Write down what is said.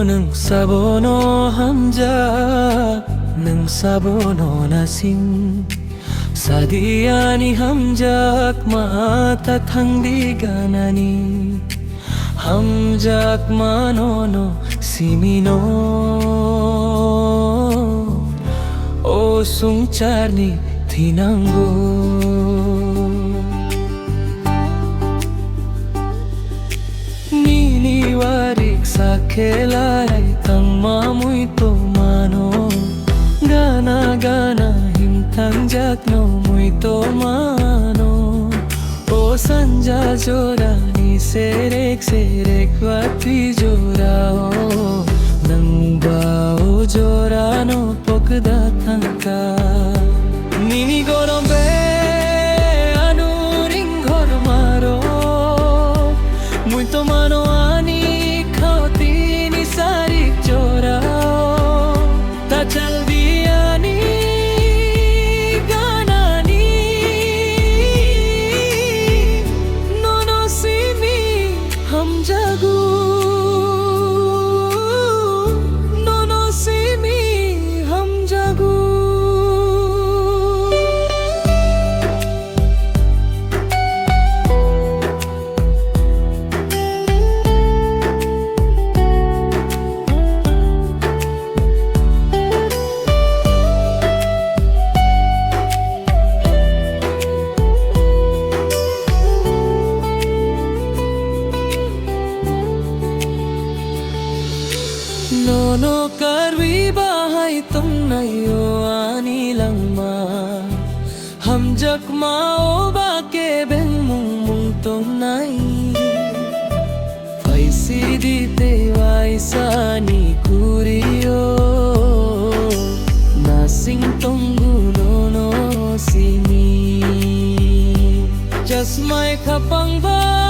ng sabono hamjak ng sabono nasing Sadiani hamjak maatat hangdiganani Hamjak manono simino O sungcarni tinanggo Niniwarik sa kelay tang mamuito mano Gana-gana himtang jakno muito mano O sanja jora ni serek wati jora o Nang bao jora no pokda tangka Nini gorombe anu ring ghor maro Muito mano ani khauti ni sarik jora Ta chal diya ni gana ni Nono simi hum jagu Nono simi hum jagu Nono karwi bahai tum nayo ani langma Hum jak mao ba ke beng mung tum nai Paisi di te waisa ni kurio Nasing tunggu nono sini Just my kapang ba